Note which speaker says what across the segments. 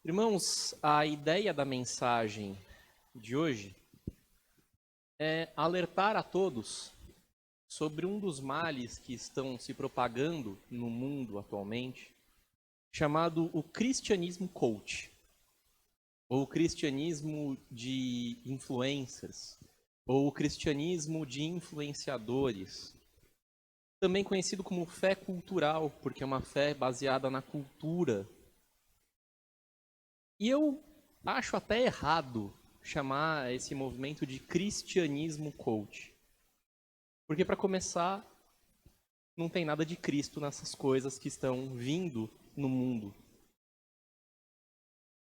Speaker 1: Irmãos, a ideia da mensagem de hoje é alertar a todos sobre um dos males que estão se propagando no mundo atualmente, chamado o cristianismo coach, ou o cristianismo de influencers, ou o cristianismo de influenciadores, também conhecido como fé cultural, porque é uma fé baseada na cultura. E eu acho até errado chamar esse movimento de cristianismo coach. Porque, para começar, não tem nada de Cristo nessas coisas que estão vindo no mundo.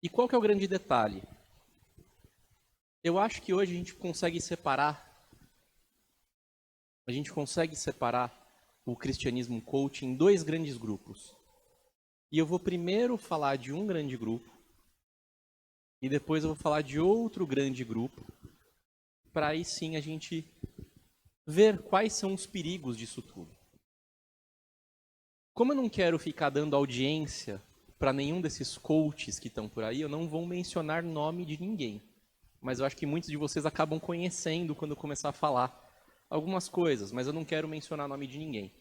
Speaker 1: E qual que é o grande detalhe? Eu acho que hoje a gente consegue separar o cristianismo coach em dois grandes grupos. E eu vou primeiro falar de um grande grupo, e depois eu vou falar de outro grande grupo, para aí sim a gente ver quais são os perigos disso tudo. Como eu não quero ficar dando audiência para nenhum desses coaches que estão por aí, eu não vou mencionar nome de ninguém. Mas eu acho que muitos de vocês acabam conhecendo quando eu começar a falar algumas coisas, mas eu não quero mencionar nome de ninguém.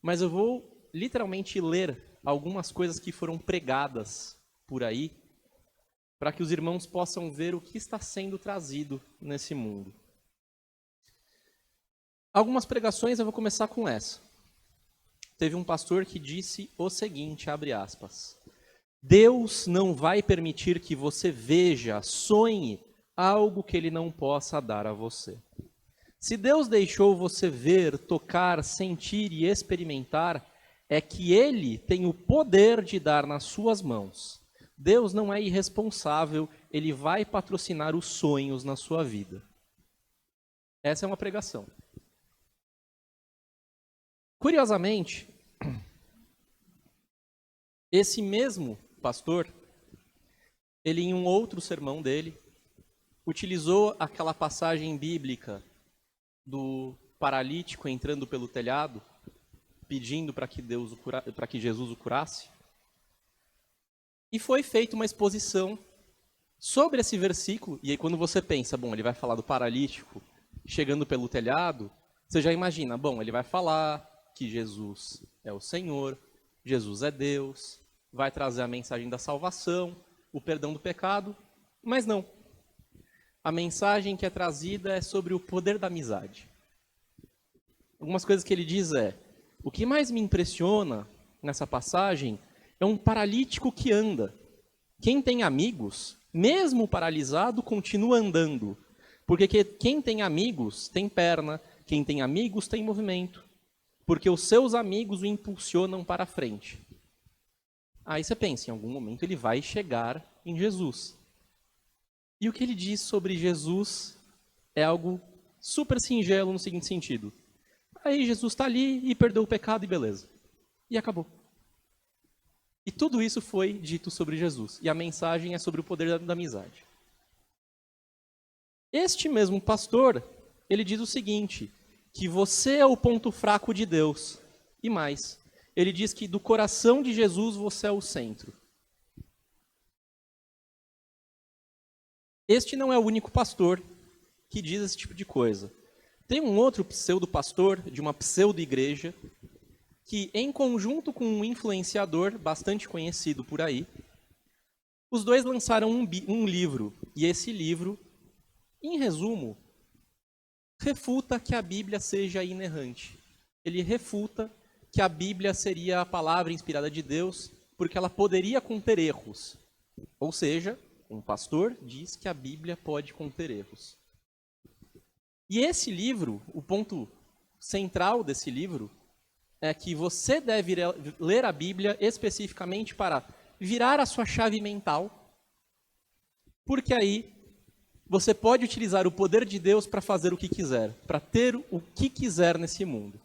Speaker 1: Mas eu vou literalmente ler algumas coisas que foram pregadas por aí, para que os irmãos possam ver o que está sendo trazido nesse mundo. Algumas pregações, eu vou começar com essa. Teve um pastor que disse o seguinte, abre aspas: Deus não vai permitir que você veja, sonhe algo que Ele não possa dar a você. Se Deus deixou você ver, tocar, sentir e experimentar, é que Ele tem o poder de dar nas suas mãos. Deus não é irresponsável, Ele vai patrocinar os sonhos na sua vida. Essa é uma pregação. Curiosamente, esse mesmo pastor, ele em um outro sermão dele, utilizou aquela passagem bíblica do paralítico entrando pelo telhado, pedindo para que Jesus o curasse. E foi feita uma exposição sobre esse versículo, e aí quando você pensa, bom, ele vai falar do paralítico chegando pelo telhado, você já imagina, bom, ele vai falar que Jesus é o Senhor, Jesus é Deus, vai trazer a mensagem da salvação, o perdão do pecado, mas não. A mensagem que é trazida é sobre o poder da amizade. Algumas coisas que ele diz o que mais me impressiona nessa passagem é um paralítico que anda. Quem tem amigos, mesmo paralisado, continua andando. Porque quem tem amigos tem perna, quem tem amigos tem movimento. Porque os seus amigos o impulsionam para a frente. Aí você pensa, em algum momento ele vai chegar em Jesus. E o que ele diz sobre Jesus é algo super singelo no seguinte sentido. Aí Jesus está ali e perdeu o pecado e beleza. E acabou. E tudo isso foi dito sobre Jesus. E a mensagem é sobre o poder da amizade. Este mesmo pastor, ele diz o seguinte, que você é o ponto fraco de Deus. E mais, ele diz que do coração de Jesus você é o centro. Este não é o único pastor que diz esse tipo de coisa. Tem um outro pseudo-pastor de uma pseudo-igreja que, em conjunto com um influenciador bastante conhecido por aí, os dois lançaram um livro. E esse livro, em resumo, refuta que a Bíblia seja inerrante. Ele refuta que a Bíblia seria a palavra inspirada de Deus, porque ela poderia conter erros. Ou seja, um pastor diz que a Bíblia pode conter erros. E esse livro, o ponto central desse livro, é que você deve ler a Bíblia especificamente para virar a sua chave mental, porque aí você pode utilizar o poder de Deus para fazer o que quiser, para ter o que quiser nesse mundo.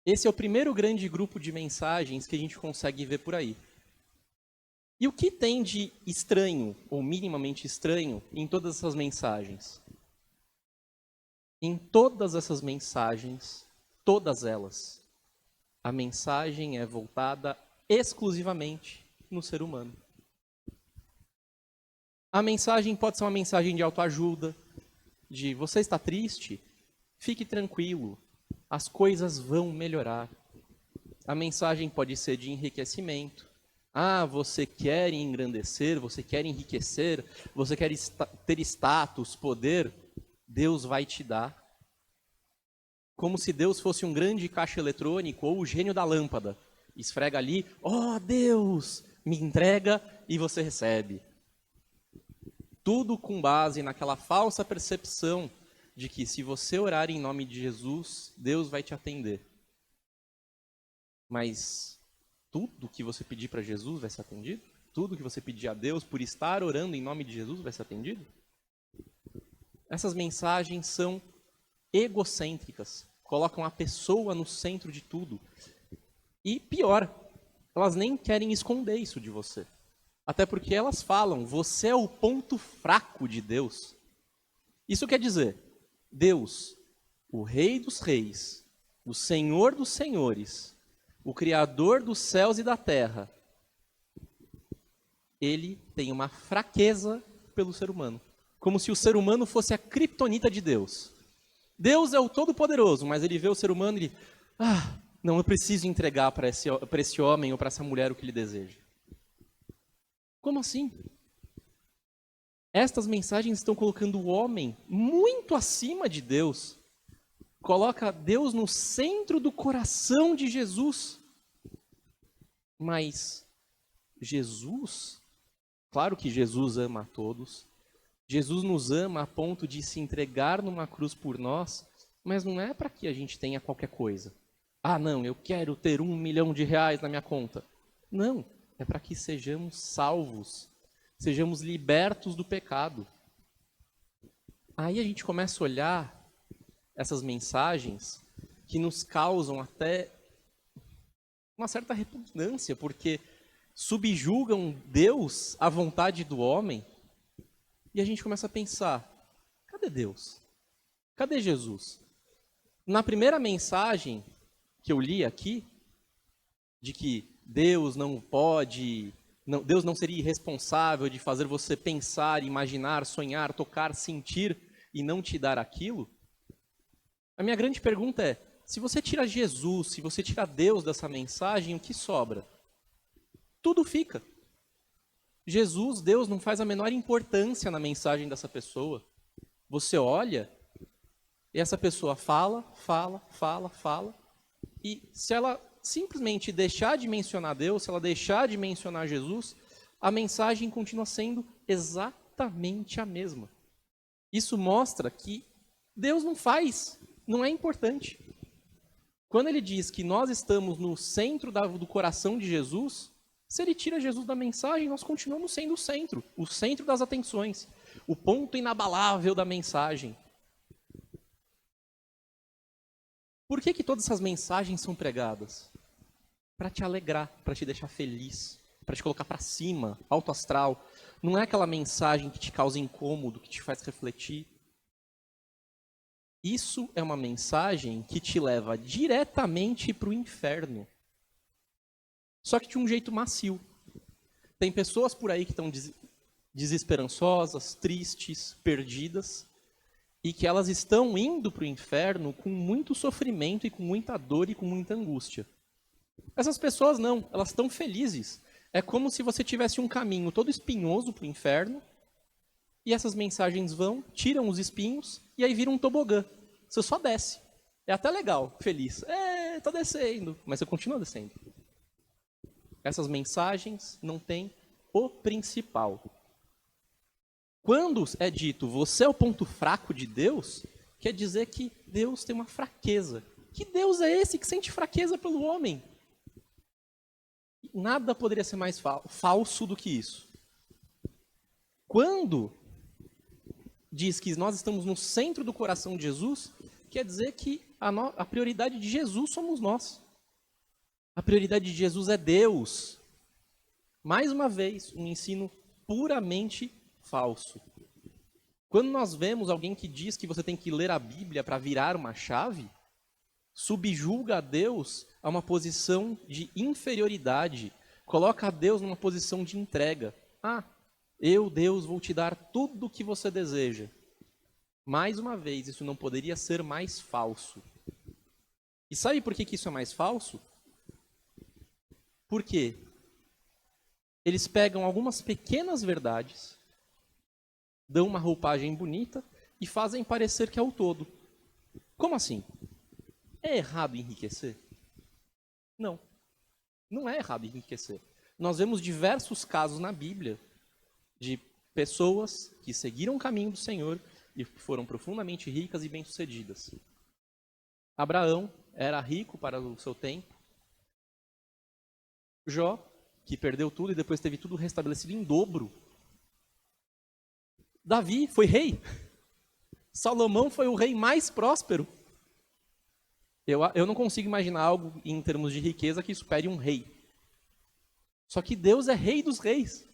Speaker 1: Esse é o primeiro grande grupo de mensagens que a gente consegue ver por aí. E o que tem de estranho, ou minimamente estranho, em todas essas mensagens? Em todas essas mensagens, todas elas, a mensagem é voltada exclusivamente no ser humano. A mensagem pode ser uma mensagem de autoajuda, de você está triste, fique tranquilo, as coisas vão melhorar. A mensagem pode ser de enriquecimento. Ah, você quer engrandecer, você quer enriquecer, você quer ter status, poder, Deus vai te dar. Como se Deus fosse um grande caixa eletrônico ou o gênio da lâmpada. Esfrega ali, ó Deus, me entrega e você recebe. Tudo com base naquela falsa percepção de que se você orar em nome de Jesus, Deus vai te atender. Mas tudo que você pedir para Jesus vai ser atendido? Tudo que você pedir a Deus por estar orando em nome de Jesus vai ser atendido? Essas mensagens são egocêntricas, colocam a pessoa no centro de tudo. E pior, elas nem querem esconder isso de você. Até porque elas falam, você é o ponto fraco de Deus. Isso quer dizer, Deus, o Rei dos Reis, o Senhor dos Senhores, o Criador dos céus e da terra, ele tem uma fraqueza pelo ser humano. Como se o ser humano fosse a criptonita de Deus. Deus é o Todo-Poderoso, mas ele vê o ser humano e ele... não, eu preciso entregar para esse homem ou para essa mulher o que ele deseja. Como assim? Estas mensagens estão colocando o homem muito acima de Deus. Coloca Deus no centro do coração de Jesus. Mas Jesus, claro que Jesus ama a todos. Jesus nos ama a ponto de se entregar numa cruz por nós, mas não é para que a gente tenha qualquer coisa. Ah, não, eu quero ter R$1 milhão na minha conta. Não, é para que sejamos salvos, sejamos libertos do pecado. Aí a gente começa a olhar essas mensagens que nos causam até uma certa repugnância, porque subjugam Deus à vontade do homem, e a gente começa a pensar, cadê Deus? Cadê Jesus? Na primeira mensagem que eu li aqui, de que Deus não pode, Deus não seria irresponsável de fazer você pensar, imaginar, sonhar, tocar, sentir e não te dar aquilo, a minha grande pergunta é, se você tira Jesus, se você tira Deus dessa mensagem, o que sobra? Tudo fica. Jesus, Deus, não faz a menor importância na mensagem dessa pessoa. Você olha e essa pessoa fala, e se ela simplesmente deixar de mencionar Deus, se ela deixar de mencionar Jesus, a mensagem continua sendo exatamente a mesma. Isso mostra que Deus não é importante. Quando ele diz que nós estamos no centro do coração de Jesus, se ele tira Jesus da mensagem, nós continuamos sendo o centro das atenções, o ponto inabalável da mensagem. Por que todas essas mensagens são pregadas? Para te alegrar, para te deixar feliz, para te colocar para cima, alto astral. Não é aquela mensagem que te causa incômodo, que te faz refletir. Isso é uma mensagem que te leva diretamente para o inferno. Só que de um jeito macio. Tem pessoas por aí que estão desesperançosas, tristes, perdidas, e que elas estão indo para o inferno com muito sofrimento e com muita dor e com muita angústia. Essas pessoas não, elas estão felizes. É como se você tivesse um caminho todo espinhoso para o inferno, e essas mensagens vão, tiram os espinhos, e aí vira um tobogã. Você só desce. É até legal, feliz. Tô descendo, mas você continua descendo. Essas mensagens não têm o principal. Quando é dito, você é o ponto fraco de Deus, quer dizer que Deus tem uma fraqueza. Que Deus é esse que sente fraqueza pelo homem? Nada poderia ser mais falso do que isso. Quando diz que nós estamos no centro do coração de Jesus, quer dizer que a prioridade de Jesus somos nós. A prioridade de Jesus é Deus. Mais uma vez, um ensino puramente falso. Quando nós vemos alguém que diz que você tem que ler a Bíblia para virar uma chave, subjuga a Deus a uma posição de inferioridade, coloca a Deus numa posição de entrega. Eu, Deus, vou te dar tudo o que você deseja. Mais uma vez, isso não poderia ser mais falso. E sabe por que isso é mais falso? Porque eles pegam algumas pequenas verdades, dão uma roupagem bonita e fazem parecer que é o todo. Como assim? É errado enriquecer? Não. Não é errado enriquecer. Nós vemos diversos casos na Bíblia de pessoas que seguiram o caminho do Senhor e que foram profundamente ricas e bem-sucedidas. Abraão era rico para o seu tempo. Jó, que perdeu tudo e depois teve tudo restabelecido em dobro. Davi foi rei. Salomão foi o rei mais próspero. Eu não consigo imaginar algo em termos de riqueza que supere um rei. Só que Deus é rei dos reis.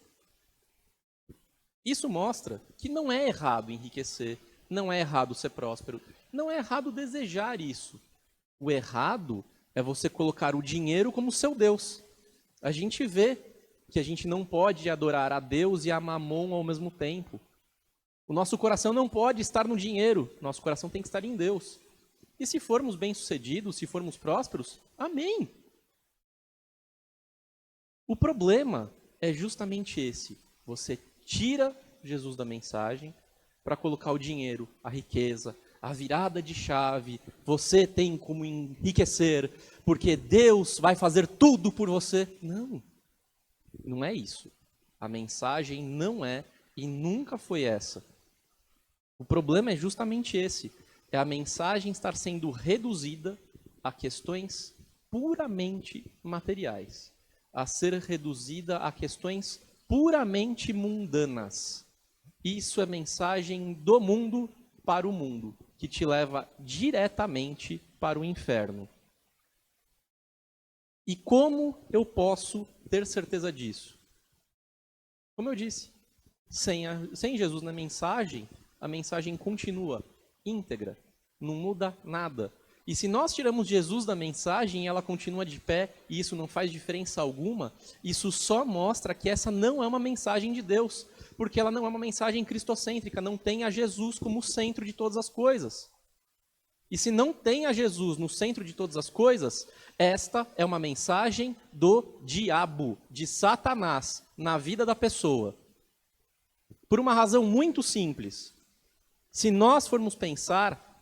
Speaker 1: Isso mostra que não é errado enriquecer, não é errado ser próspero, não é errado desejar isso. O errado é você colocar o dinheiro como seu Deus. A gente vê que a gente não pode adorar a Deus e a Mamon ao mesmo tempo. O nosso coração não pode estar no dinheiro, nosso coração tem que estar em Deus. E se formos bem-sucedidos, se formos prósperos, amém. O problema é justamente esse. Você tira Jesus da mensagem para colocar o dinheiro, a riqueza, a virada de chave. Você tem como enriquecer, porque Deus vai fazer tudo por você. Não, não é isso. A mensagem não é e nunca foi essa. O problema é justamente esse. É a mensagem estar sendo reduzida a questões puramente materiais. A ser reduzida a questões puramente mundanas. Isso é mensagem do mundo para o mundo, que te leva diretamente para o inferno. E como eu posso ter certeza disso? Como eu disse, sem Jesus na mensagem, a mensagem continua íntegra, não muda nada. E se nós tiramos Jesus da mensagem e ela continua de pé, e isso não faz diferença alguma, isso só mostra que essa não é uma mensagem de Deus, porque ela não é uma mensagem cristocêntrica, não tem a Jesus como centro de todas as coisas. E se não tem a Jesus no centro de todas as coisas, esta é uma mensagem do diabo, de Satanás, na vida da pessoa. Por uma razão muito simples. Se nós formos pensar,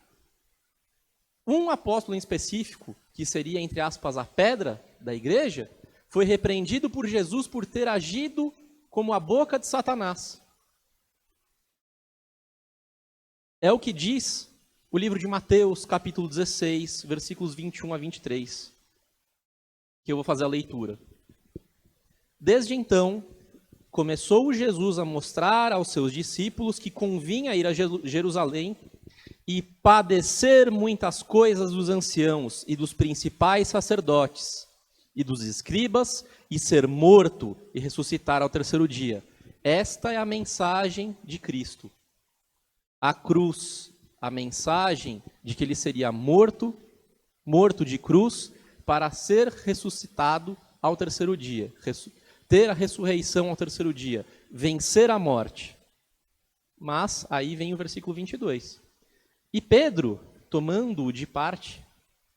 Speaker 1: um apóstolo em específico, que seria, entre aspas, a pedra da igreja, foi repreendido por Jesus por ter agido como a boca de Satanás. É o que diz o livro de Mateus, capítulo 16, versículos 21 a 23, que eu vou fazer a leitura. Desde então, começou Jesus a mostrar aos seus discípulos que convinha ir a Jerusalém e padecer muitas coisas dos anciãos e dos principais sacerdotes e dos escribas, e ser morto e ressuscitar ao terceiro dia. Esta é a mensagem de Cristo. A cruz, a mensagem de que ele seria morto de cruz, para ser ressuscitado ao terceiro dia. Ter a ressurreição ao terceiro dia. Vencer a morte. Mas aí vem o versículo 22. E Pedro, tomando-o de parte,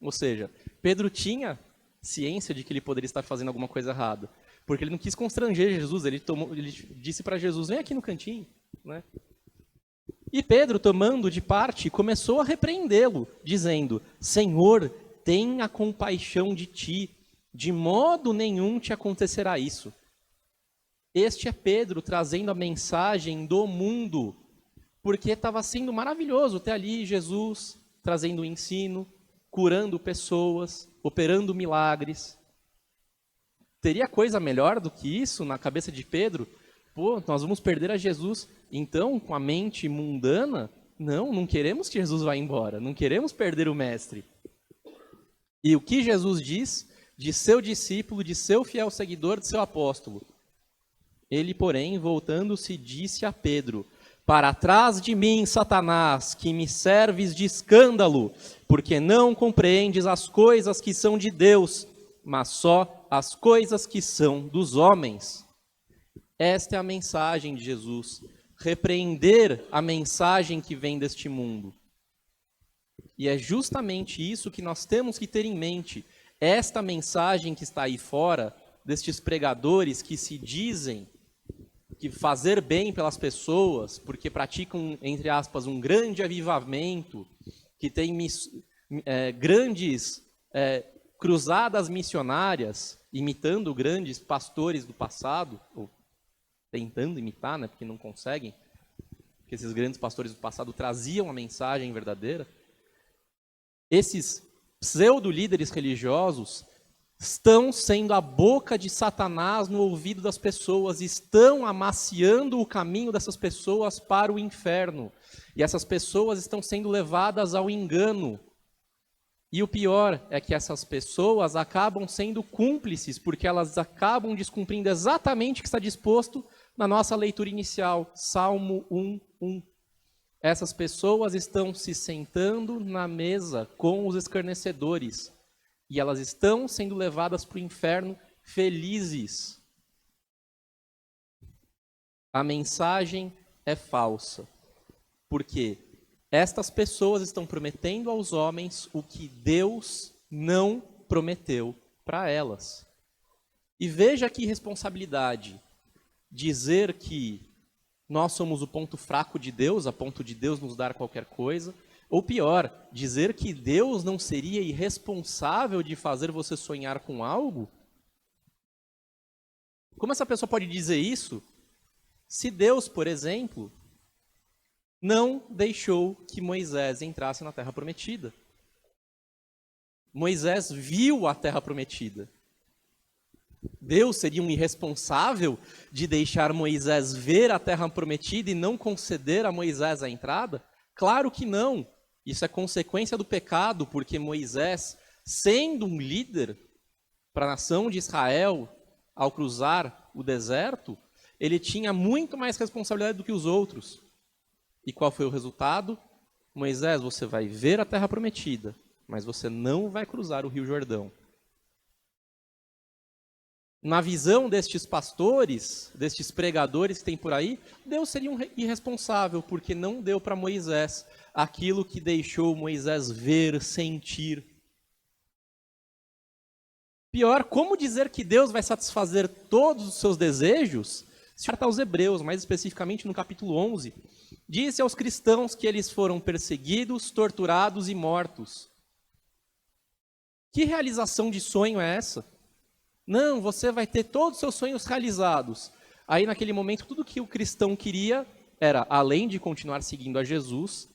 Speaker 1: ou seja, Pedro tinha ciência de que ele poderia estar fazendo alguma coisa errada, porque ele não quis constranger Jesus, ele disse para Jesus, vem aqui no cantinho, né? E Pedro, tomando de parte, começou a repreendê-lo, dizendo, Senhor, tenha compaixão de ti, de modo nenhum te acontecerá isso. Este é Pedro trazendo a mensagem do mundo, porque estava sendo maravilhoso ter ali Jesus trazendo o ensino, curando pessoas, operando milagres. Teria coisa melhor do que isso na cabeça de Pedro? Pô, nós vamos perder a Jesus. Então, com a mente mundana, não queremos que Jesus vá embora, não queremos perder o mestre. E o que Jesus diz de seu discípulo, de seu fiel seguidor, de seu apóstolo? Ele, porém, voltando-se, disse a Pedro, para trás de mim, Satanás, que me serves de escândalo, porque não compreendes as coisas que são de Deus, mas só as coisas que são dos homens. Esta é a mensagem de Jesus. Repreender a mensagem que vem deste mundo. E é justamente isso que nós temos que ter em mente. Esta mensagem que está aí fora, destes pregadores que se dizem que fazer bem pelas pessoas, porque praticam, entre aspas, um grande avivamento, que tem grandes cruzadas missionárias, imitando grandes pastores do passado, ou tentando imitar, né, porque não conseguem, porque esses grandes pastores do passado traziam a mensagem verdadeira. Esses pseudo-líderes religiosos estão sendo a boca de Satanás no ouvido das pessoas, estão amaciando o caminho dessas pessoas para o inferno. E essas pessoas estão sendo levadas ao engano. E o pior é que essas pessoas acabam sendo cúmplices, porque elas acabam descumprindo exatamente o que está disposto na nossa leitura inicial, Salmo 1:1. Essas pessoas estão se sentando na mesa com os escarnecedores, e elas estão sendo levadas para o inferno felizes. A mensagem é falsa, porque estas pessoas estão prometendo aos homens o que Deus não prometeu para elas. E veja que responsabilidade dizer que nós somos o ponto fraco de Deus, a ponto de Deus nos dar qualquer coisa, ou pior, dizer que Deus não seria irresponsável de fazer você sonhar com algo? Como essa pessoa pode dizer isso se Deus, por exemplo, não deixou que Moisés entrasse na Terra Prometida? Moisés viu a Terra Prometida. Deus seria um irresponsável de deixar Moisés ver a Terra Prometida e não conceder a Moisés a entrada? Claro que não. Isso é consequência do pecado, porque Moisés, sendo um líder para a nação de Israel, ao cruzar o deserto, ele tinha muito mais responsabilidade do que os outros. E qual foi o resultado? Moisés, você vai ver a Terra Prometida, mas você não vai cruzar o Rio Jordão. Na visão destes pastores, destes pregadores que tem por aí, Deus seria um irresponsável, porque não deu para Moisés aquilo que deixou Moisés ver, sentir. Pior, como dizer que Deus vai satisfazer todos os seus desejos? Se carta aos Hebreus, mais especificamente no capítulo 11, disse aos cristãos que eles foram perseguidos, torturados e mortos. Que realização de sonho é essa? Não, você vai ter todos os seus sonhos realizados. Aí, naquele momento, tudo que o cristão queria era, além de continuar seguindo a Jesus,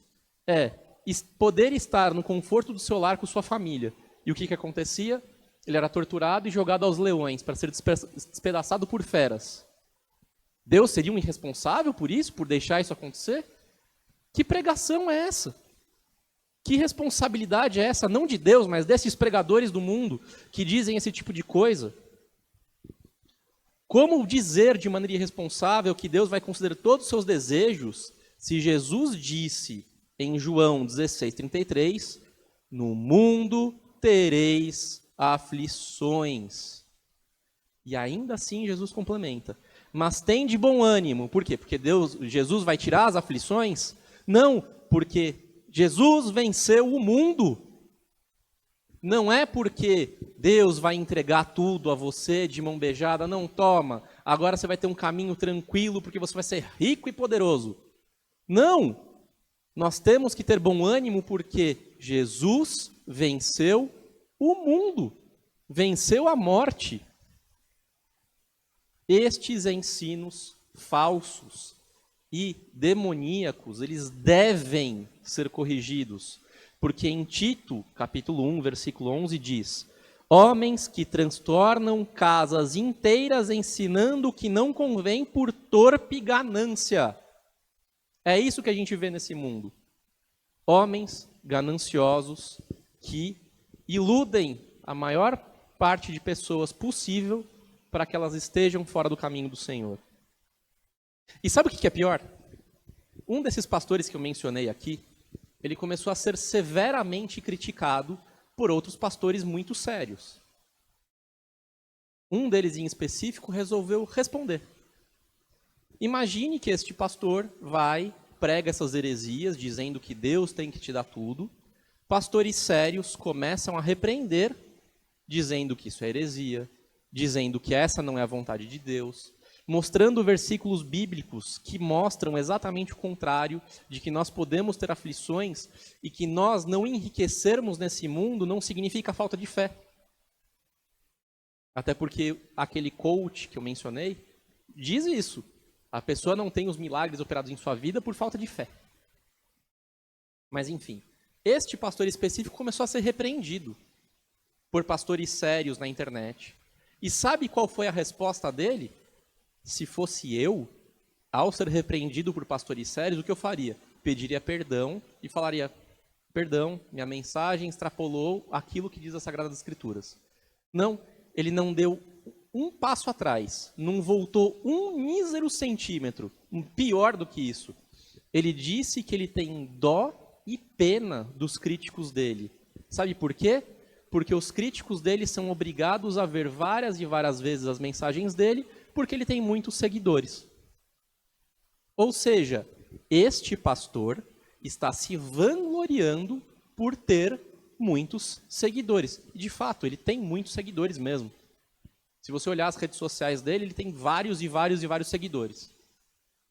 Speaker 1: poder estar no conforto do seu lar com sua família. E o que acontecia? Ele era torturado e jogado aos leões para ser despedaçado por feras. Deus seria um irresponsável por isso, por deixar isso acontecer? Que pregação é essa? Que responsabilidade é essa, não de Deus, mas desses pregadores do mundo que dizem esse tipo de coisa? Como dizer de maneira irresponsável que Deus vai considerar todos os seus desejos, se Jesus disse em João 16:33, no mundo tereis aflições. E ainda assim Jesus complementa, mas tem de bom ânimo. Por quê? Porque Jesus vai tirar as aflições? Não, porque Jesus venceu o mundo. Não é porque Deus vai entregar tudo a você de mão beijada. Não, toma, agora você vai ter um caminho tranquilo porque você vai ser rico e poderoso. Não, nós temos que ter bom ânimo porque Jesus venceu o mundo, venceu a morte. Estes ensinos falsos e demoníacos, eles devem ser corrigidos, porque em Tito, capítulo 1, versículo 11, diz: homens que transtornam casas inteiras ensinando o que não convém por torpe ganância. É isso que a gente vê nesse mundo. Homens gananciosos que iludem a maior parte de pessoas possível para que elas estejam fora do caminho do Senhor. E sabe o que é pior? Um desses pastores que eu mencionei aqui, ele começou a ser severamente criticado por outros pastores muito sérios. Um deles em específico resolveu responder. Imagine que este pastor vai, prega essas heresias, dizendo que Deus tem que te dar tudo. Pastores sérios começam a repreender, dizendo que isso é heresia, dizendo que essa não é a vontade de Deus, mostrando versículos bíblicos que mostram exatamente o contrário, de que nós podemos ter aflições e que nós não enriquecermos nesse mundo não significa falta de fé. Até porque aquele coach que eu mencionei diz isso. A pessoa não tem os milagres operados em sua vida por falta de fé. Mas enfim, este pastor específico começou a ser repreendido por pastores sérios na internet. E sabe qual foi a resposta dele? Se fosse eu, ao ser repreendido por pastores sérios, o que eu faria? Pediria perdão e falaria, perdão, minha mensagem extrapolou aquilo que diz a Sagrada Escrituras. Não, ele não deu um passo atrás, não voltou um mísero centímetro, pior do que isso. Ele disse que ele tem dó e pena dos críticos dele. Sabe por quê? Porque os críticos dele são obrigados a ver várias e várias vezes as mensagens dele, porque ele tem muitos seguidores. Ou seja, este pastor está se vangloriando por ter muitos seguidores. E de fato, ele tem muitos seguidores mesmo. Se você olhar as redes sociais dele, ele tem vários e vários e vários seguidores.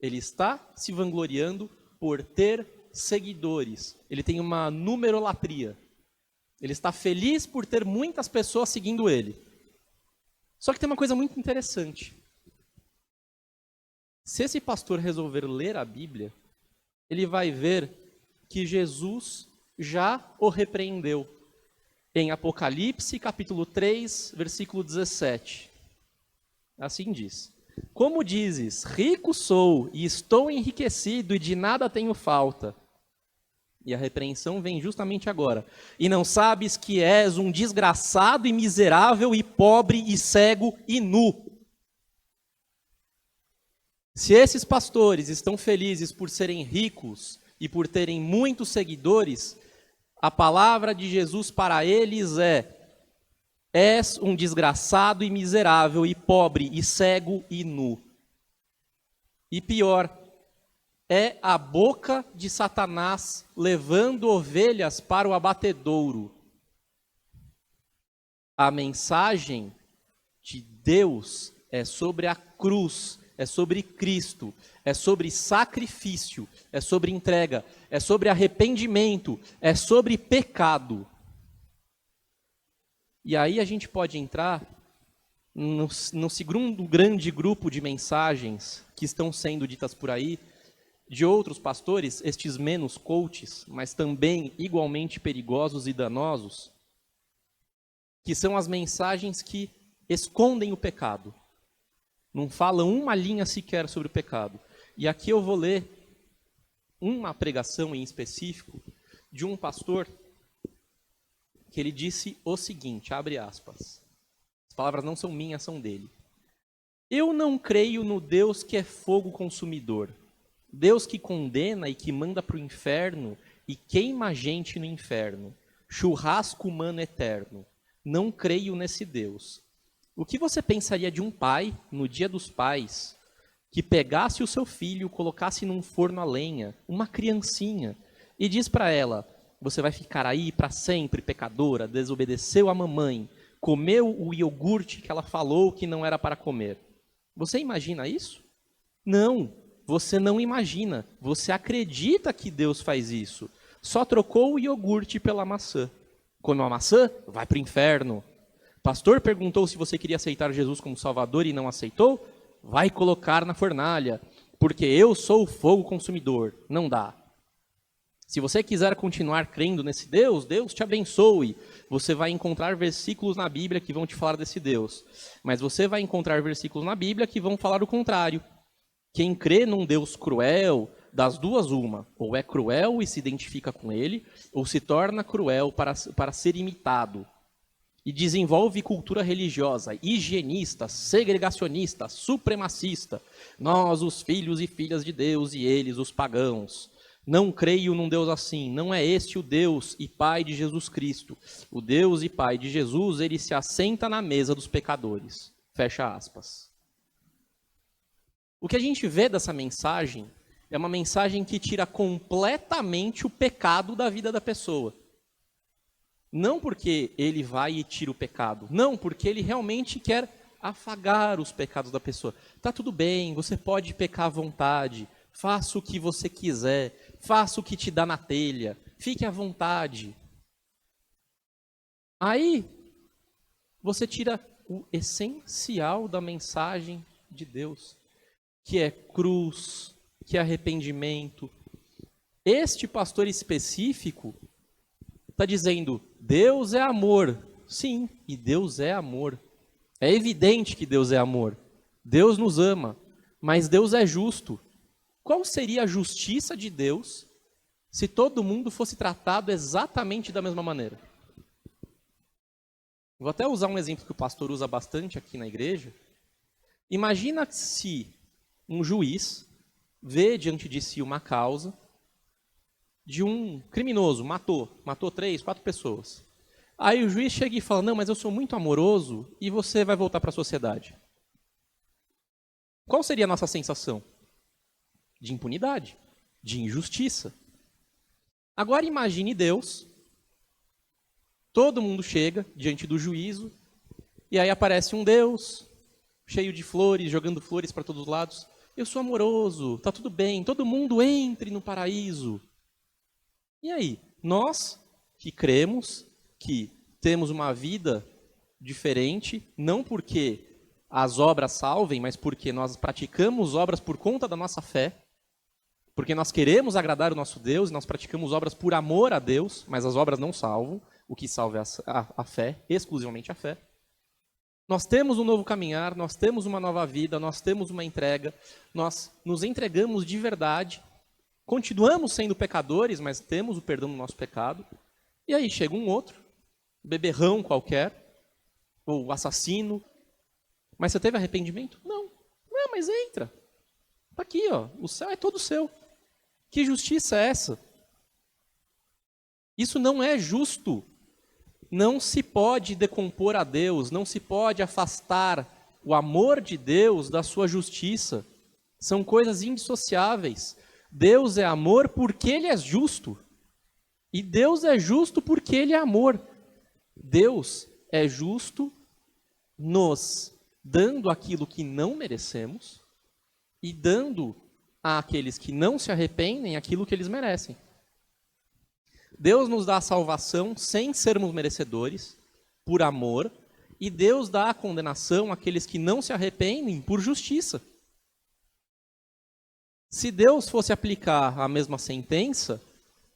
Speaker 1: Ele está se vangloriando por ter seguidores. Ele tem uma numerolatria. Ele está feliz por ter muitas pessoas seguindo ele. Só que tem uma coisa muito interessante. Se esse pastor resolver ler a Bíblia, ele vai ver que Jesus já o repreendeu. Em Apocalipse, capítulo 3, versículo 17. Assim diz: Como dizes, rico sou e estou enriquecido e de nada tenho falta. E a repreensão vem justamente agora. E não sabes que és um desgraçado e miserável e pobre e cego e nu. Se esses pastores estão felizes por serem ricos e por terem muitos seguidores, a palavra de Jesus para eles é: és um desgraçado e miserável e pobre e cego e nu. E pior, é a boca de Satanás levando ovelhas para o abatedouro. A mensagem de Deus é sobre a cruz, é sobre Cristo, é sobre sacrifício, é sobre entrega, é sobre arrependimento, é sobre pecado. E aí a gente pode entrar no segundo grande grupo de mensagens que estão sendo ditas por aí, de outros pastores, estes menos coaches, mas também igualmente perigosos e danosos, que são as mensagens que escondem o pecado. Não falam uma linha sequer sobre o pecado. E aqui eu vou ler uma pregação em específico de um pastor que ele disse o seguinte, abre aspas. As palavras não são minhas, são dele. Eu não creio no Deus que é fogo consumidor. Deus que condena e que manda para o inferno e queima a gente no inferno. Churrasco humano eterno. Não creio nesse Deus. O que você pensaria de um pai, no dia dos pais, que pegasse o seu filho, colocasse num forno a lenha, uma criancinha, e diz para ela: você vai ficar aí para sempre, pecadora, desobedeceu a mamãe, comeu o iogurte que ela falou que não era para comer. Você imagina isso? Não, você não imagina. Você acredita que Deus faz isso. Só trocou o iogurte pela maçã. Come uma maçã? Vai para o inferno. Pastor perguntou se você queria aceitar Jesus como Salvador e não aceitou? Vai colocar na fornalha, porque eu sou o fogo consumidor. Não dá. Se você quiser continuar crendo nesse Deus, Deus te abençoe. Você vai encontrar versículos na Bíblia que vão te falar desse Deus. Mas você vai encontrar versículos na Bíblia que vão falar o contrário. Quem crê num Deus cruel, das duas uma, ou é cruel e se identifica com ele, ou se torna cruel para ser imitado. E desenvolve cultura religiosa, higienista, segregacionista, supremacista. Nós, os filhos e filhas de Deus, e eles, os pagãos. Não creio num Deus assim. Não é este o Deus e Pai de Jesus Cristo. O Deus e Pai de Jesus, ele se assenta na mesa dos pecadores. Fecha aspas. O que a gente vê dessa mensagem é uma mensagem que tira completamente o pecado da vida da pessoa. Não porque ele vai e tira o pecado. Não, porque ele realmente quer afagar os pecados da pessoa. Tá tudo bem, você pode pecar à vontade. Faça o que você quiser. Faça o que te dá na telha. Fique à vontade. Aí, você tira o essencial da mensagem de Deus, que é cruz, que é arrependimento. Este pastor específico está dizendo, Deus é amor. Sim, e Deus é amor. É evidente que Deus é amor. Deus nos ama, mas Deus é justo. Qual seria a justiça de Deus se todo mundo fosse tratado exatamente da mesma maneira? Vou até usar um exemplo que o pastor usa bastante aqui na igreja. Imagina se um juiz vê diante de si uma causa de um criminoso, matou 3, 4 pessoas. Aí o juiz chega e fala, não, mas eu sou muito amoroso e você vai voltar para a sociedade. Qual seria a nossa sensação? De impunidade, de injustiça. Agora imagine Deus, todo mundo chega diante do juízo, e aí aparece um Deus, cheio de flores, jogando flores para todos os lados. Eu sou amoroso, tá tudo bem, todo mundo entre no paraíso. E aí, nós que cremos, que temos uma vida diferente, não porque as obras salvem, mas porque nós praticamos obras por conta da nossa fé, porque nós queremos agradar o nosso Deus, e nós praticamos obras por amor a Deus, mas as obras não salvam, o que salva é a fé, exclusivamente a fé. Nós temos um novo caminhar, nós temos uma nova vida, nós temos uma entrega, nós nos entregamos de verdade, continuamos sendo pecadores, mas temos o perdão do nosso pecado. E aí chega um outro, beberrão qualquer, ou assassino. Mas você teve arrependimento? Não. Não, mas entra. Está aqui, ó. O céu é todo seu. Que justiça é essa? Isso não é justo. Não se pode decompor a Deus, não se pode afastar o amor de Deus da sua justiça. São coisas indissociáveis. Deus é amor porque Ele é justo. E Deus é justo porque Ele é amor. Deus é justo nos dando aquilo que não merecemos e dando àqueles que não se arrependem aquilo que eles merecem. Deus nos dá a salvação sem sermos merecedores, por amor, e Deus dá a condenação àqueles que não se arrependem por justiça. Se Deus fosse aplicar a mesma sentença,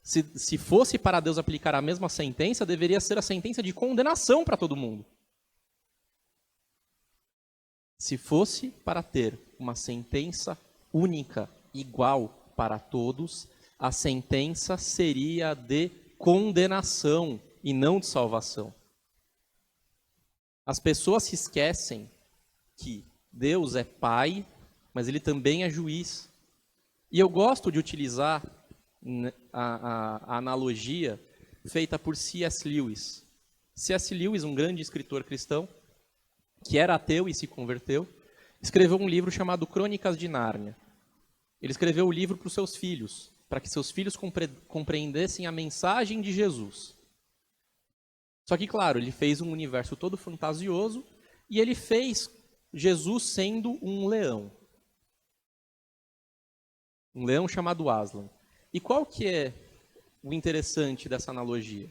Speaker 1: se fosse para Deus aplicar a mesma sentença, deveria ser a sentença de condenação para todo mundo. Se fosse para ter uma sentença única, igual para todos, a sentença seria de condenação e não de salvação. As pessoas se esquecem que Deus é Pai, mas Ele também é juiz. E eu gosto de utilizar a analogia feita por C.S. Lewis. C.S. Lewis, um grande escritor cristão, que era ateu e se converteu, escreveu um livro chamado Crônicas de Nárnia. Ele escreveu o livro para os seus filhos, para que seus filhos compreendessem a mensagem de Jesus. Só que, claro, ele fez um universo todo fantasioso e ele fez Jesus sendo um leão. Um leão chamado Aslan. E qual que é o interessante dessa analogia?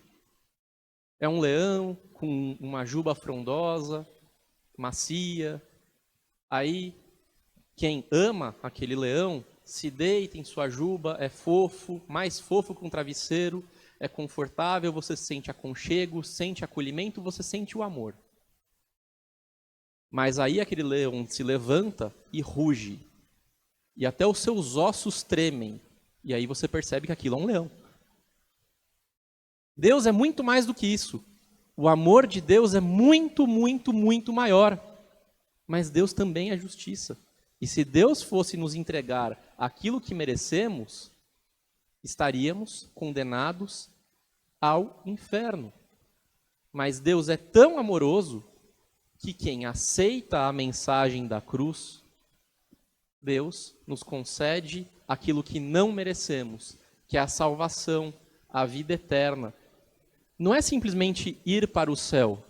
Speaker 1: É um leão com uma juba frondosa, macia. Aí, quem ama aquele leão se deita em sua juba, é fofo, mais fofo que um travesseiro, é confortável, você sente aconchego, sente acolhimento, você sente o amor. Mas aí aquele leão se levanta e ruge. E até os seus ossos tremem. E aí você percebe que aquilo é um leão. Deus é muito mais do que isso. O amor de Deus é muito, muito, muito maior. Mas Deus também é justiça. E se Deus fosse nos entregar aquilo que merecemos, estaríamos condenados ao inferno. Mas Deus é tão amoroso que quem aceita a mensagem da cruz Deus nos concede aquilo que não merecemos, que é a salvação, a vida eterna. Não é simplesmente ir para o céu,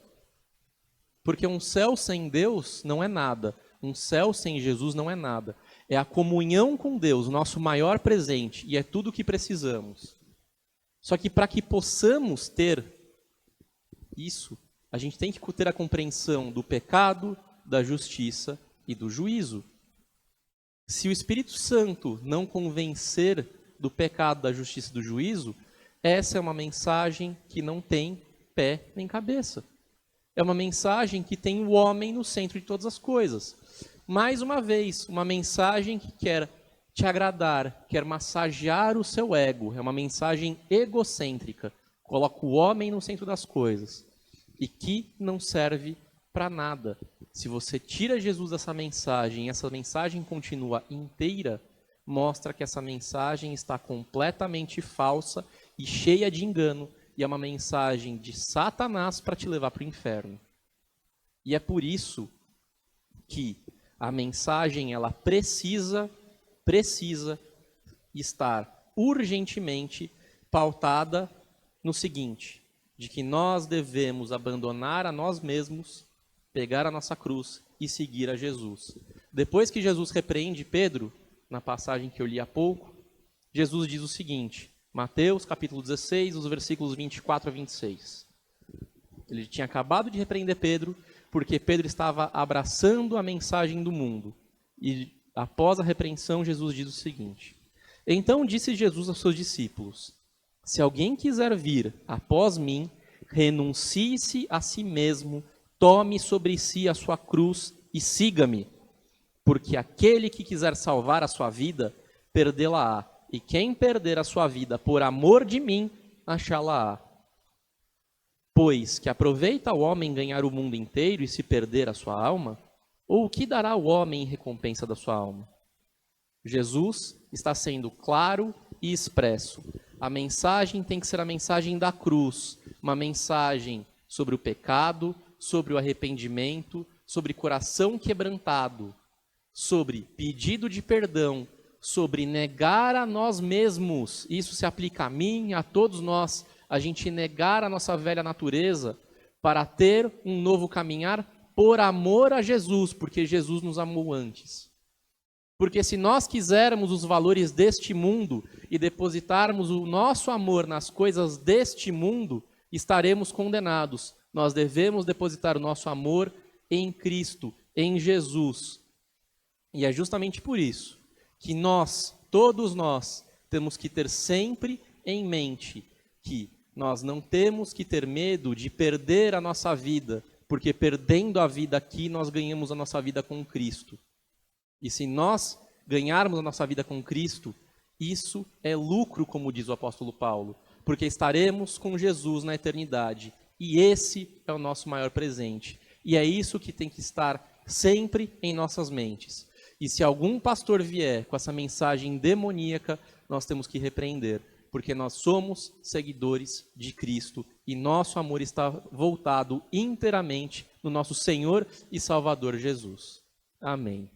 Speaker 1: porque um céu sem Deus não é nada. Um céu sem Jesus não é nada. É a comunhão com Deus, o nosso maior presente, e é tudo o que precisamos. Só que para que possamos ter isso, a gente tem que ter a compreensão do pecado, da justiça e do juízo. Se o Espírito Santo não convencer do pecado, da justiça e do juízo, essa é uma mensagem que não tem pé nem cabeça. É uma mensagem que tem o homem no centro de todas as coisas. Mais uma vez, uma mensagem que quer te agradar, quer massagear o seu ego. É uma mensagem egocêntrica. Coloca o homem no centro das coisas. E que não serve para nada. Se você tira Jesus dessa mensagem e essa mensagem continua inteira, mostra que essa mensagem está completamente falsa e cheia de engano, e é uma mensagem de Satanás para te levar para o inferno. E é por isso que a mensagem ela precisa estar urgentemente pautada no seguinte, de que nós devemos abandonar a nós mesmos, pegar a nossa cruz e seguir a Jesus. Depois que Jesus repreende Pedro, na passagem que eu li há pouco, Jesus diz o seguinte, Mateus capítulo 16, os versículos 24 a 26. Ele tinha acabado de repreender Pedro, porque Pedro estava abraçando a mensagem do mundo. E após a repreensão, Jesus diz o seguinte, então disse Jesus aos seus discípulos, se alguém quiser vir após mim, renuncie-se a si mesmo, tome sobre si a sua cruz e siga-me. Porque aquele que quiser salvar a sua vida, perdê-la-á. E quem perder a sua vida por amor de mim, achá-la-á. Pois que aproveita o homem ganhar o mundo inteiro e se perder a sua alma? Ou o que dará o homem em recompensa da sua alma? Jesus está sendo claro e expresso. A mensagem tem que ser a mensagem da cruz, uma mensagem sobre o pecado, sobre o arrependimento, sobre coração quebrantado, sobre pedido de perdão, sobre negar a nós mesmos. Isso se aplica a mim, a todos nós, a gente negar a nossa velha natureza para ter um novo caminhar por amor a Jesus, porque Jesus nos amou antes. Porque se nós quisermos os valores deste mundo e depositarmos o nosso amor nas coisas deste mundo, estaremos condenados. Nós devemos depositar o nosso amor em Cristo, em Jesus. E é justamente por isso que nós, todos nós, temos que ter sempre em mente que nós não temos que ter medo de perder a nossa vida, porque perdendo a vida aqui, nós ganhamos a nossa vida com Cristo. E se nós ganharmos a nossa vida com Cristo, isso é lucro, como diz o apóstolo Paulo, porque estaremos com Jesus na eternidade. E esse é o nosso maior presente. E é isso que tem que estar sempre em nossas mentes. E se algum pastor vier com essa mensagem demoníaca, nós temos que repreender, porque nós somos seguidores de Cristo e nosso amor está voltado inteiramente no nosso Senhor e Salvador Jesus. Amém.